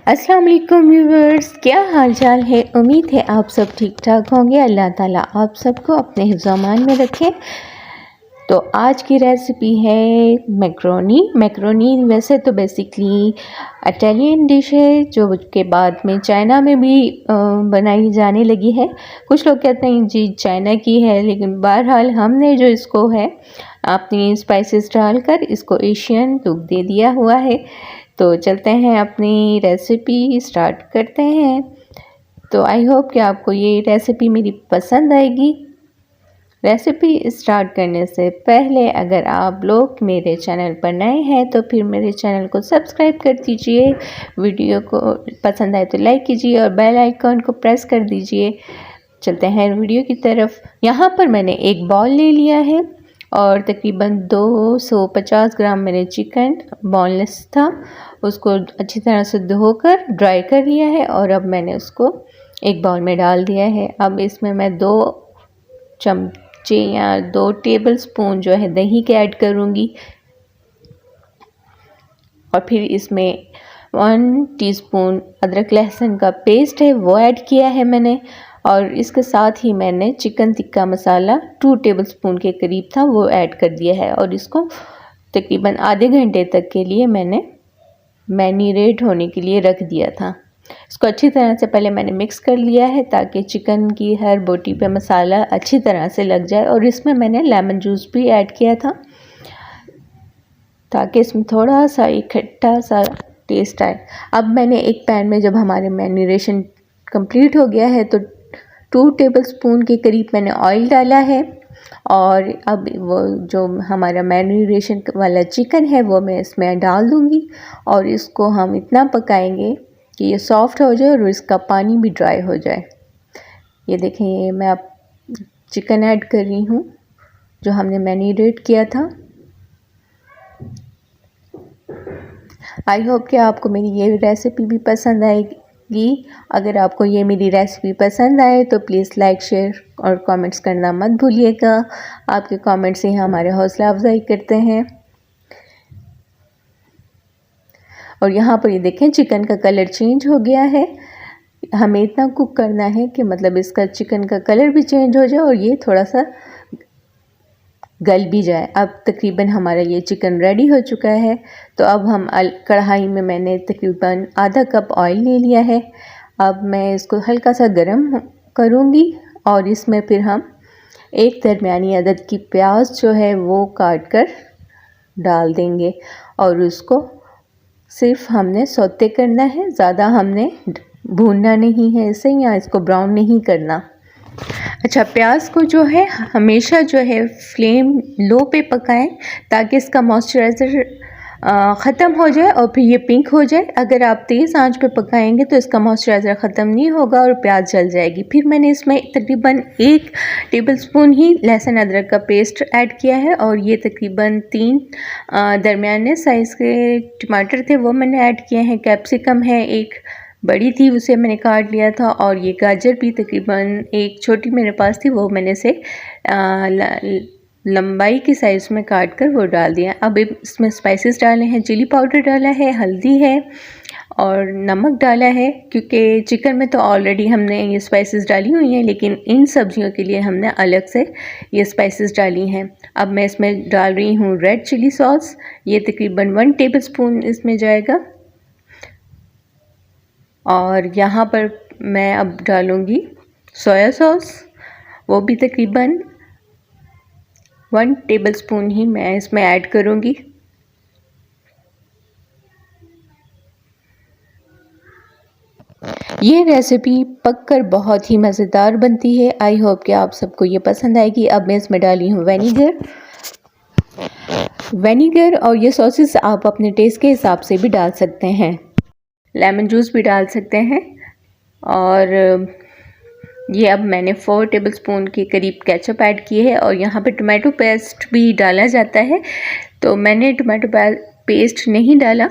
अस्सलाम वालेकुम व्यूवर्स, क्या हाल चाल है। उम्मीद है आप सब ठीक ठाक होंगे। अल्लाह ताला आप सबको अपने हिफ्ज़-ओ-अमान में रखे। तो आज की रेसिपी है मैक्रोनी। मैक्रोनी वैसे तो बेसिकली इटालियन डिश है जो के बाद में चाइना में भी बनाई जाने लगी है। कुछ लोग कहते हैं जी चाइना की है, लेकिन बहरहाल हमने जो इसको है अपनी स्पाइसेस डालकर इसको एशियन लुक दे दिया हुआ है। तो चलते हैं अपनी रेसिपी स्टार्ट करते हैं। तो आई होप कि आपको ये रेसिपी मेरी पसंद आएगी। रेसिपी स्टार्ट करने से पहले अगर आप लोग मेरे चैनल पर नए हैं तो फिर मेरे चैनल को सब्सक्राइब कर दीजिए, वीडियो को पसंद आए तो लाइक कीजिए और बेल आइकन को प्रेस कर दीजिए। चलते हैं वीडियो की तरफ। यहाँ पर मैंने एक बाउल ले लिया है और तकरीबन 250 ग्राम मैंने चिकन बोनलेस था, उसको अच्छी तरह से धोकर ड्राई कर लिया है और अब मैंने उसको एक बाउल में डाल दिया है। अब इसमें मैं 2 चमचे या 2 टेबल स्पून जो है दही के ऐड करूँगी और फिर इसमें 1 टीस्पून अदरक लहसुन का पेस्ट है वो ऐड किया है मैंने। और इसके साथ ही मैंने चिकन टिक्का मसाला 2 टेबलस्पून के करीब था वो ऐड कर दिया है और इसको तकरीबन आधे घंटे तक के लिए मैंने मैरिनेट होने के लिए रख दिया था। इसको अच्छी तरह से पहले मैंने मिक्स कर लिया है ताकि चिकन की हर बोटी पे मसाला अच्छी तरह से लग जाए। और इसमें मैंने लेमन जूस भी ऐड किया था ताकि इसमें थोड़ा सा एक खट्टा सा टेस्ट आए। अब मैंने एक पैन में जब हमारे मैरिनेशन कंप्लीट हो गया है तो 2 टेबलस्पून के करीब मैंने ऑयल डाला है और अब वो जो हमारा मैरिनेशन वाला चिकन है वो मैं इसमें डाल दूँगी और इसको हम इतना पकाएंगे कि ये सॉफ्ट हो जाए और इसका पानी भी ड्राई हो जाए। ये देखें, ये मैं अब चिकन ऐड कर रही हूँ जो हमने मैरिनेट किया था। आई होप कि आपको मेरी ये रेसिपी भी पसंद आएगी। अगर आपको ये मेरी रेसिपी पसंद आए तो प्लीज़ लाइक शेयर और कमेंट्स करना मत भूलिएगा। आपके कमेंट्स से हमारे हौसला अफजाई करते हैं। और यहाँ पर ये देखें चिकन का कलर चेंज हो गया है। हमें इतना कुक करना है कि मतलब इसका चिकन का कलर भी चेंज हो जाए और ये थोड़ा सा गल भी जाए। अब तकरीबन हमारा ये चिकन रेडी हो चुका है। तो अब हम कढ़ाई में मैंने तकरीबन आधा कप ऑयल ले लिया है। अब मैं इसको हल्का सा गरम करूँगी और इसमें फिर हम एक दरमियानी अदद की प्याज जो है वो काट कर डाल देंगे और उसको सिर्फ हमने सौते करना है, ज़्यादा हमने भूनना नहीं है इसे या इसको ब्राउन नहीं करना। अच्छा, प्याज को जो है हमेशा जो है फ्लेम लो पे पकाएं ताकि इसका मॉइस्चराइज़र ख़त्म हो जाए और फिर ये पिंक हो जाए। अगर आप तेज़ आंच पे पकाएंगे तो इसका मॉइस्चराइज़र ख़त्म नहीं होगा और प्याज जल जाएगी। फिर मैंने इसमें तकरीबन 1 टेबलस्पून ही लहसुन अदरक का पेस्ट ऐड किया है और ये तकरीबन 3 दरमियाने साइज़ के टमाटर थे वो मैंने ऐड किए हैं। कैप्सिकम है, एक बड़ी थी उसे मैंने काट लिया था और ये गाजर भी तकरीबन एक छोटी मेरे पास थी वो मैंने से लंबाई के साइज़ में काट कर वो डाल दिया। अब इसमें स्पाइसेस डाले हैं, चिली पाउडर डाला है, हल्दी है और नमक डाला है। क्योंकि चिकन में तो ऑलरेडी हमने ये स्पाइसेस डाली हुई हैं, लेकिन इन सब्जियों के लिए हमने अलग से ये स्पाइसेस डाली हैं। अब मैं इसमें डाल रही हूँ रेड चिली सॉस, ये तकरीबन 1 टेबलस्पून इसमें जाएगा। और यहाँ पर मैं अब डालूँगी सोया सॉस, वो भी तकरीबन 1 टेबलस्पून ही मैं इसमें ऐड करूँगी। ये रेसिपी पककर बहुत ही मज़ेदार बनती है। आई होप कि आप सबको ये पसंद आएगी। अब मैं इसमें डाली हूँ विनेगर और ये सॉसेस आप अपने टेस्ट के हिसाब से भी डाल सकते हैं। लेमन जूस भी डाल सकते हैं। और ये अब मैंने 4 टेबलस्पून के करीब केचप ऐड किए है और यहाँ पे टोमेटो पेस्ट भी डाला जाता है, तो मैंने टोमेटो पेस्ट नहीं डाला,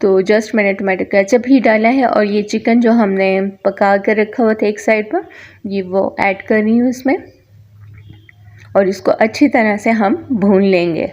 तो जस्ट मैंने टोमेटो केचप ही डाला है। और ये चिकन जो हमने पका कर रखा हुआ था एक साइड पर, ये वो ऐड कर रही हूँ इसमें और इसको अच्छी तरह से हम भून लेंगे।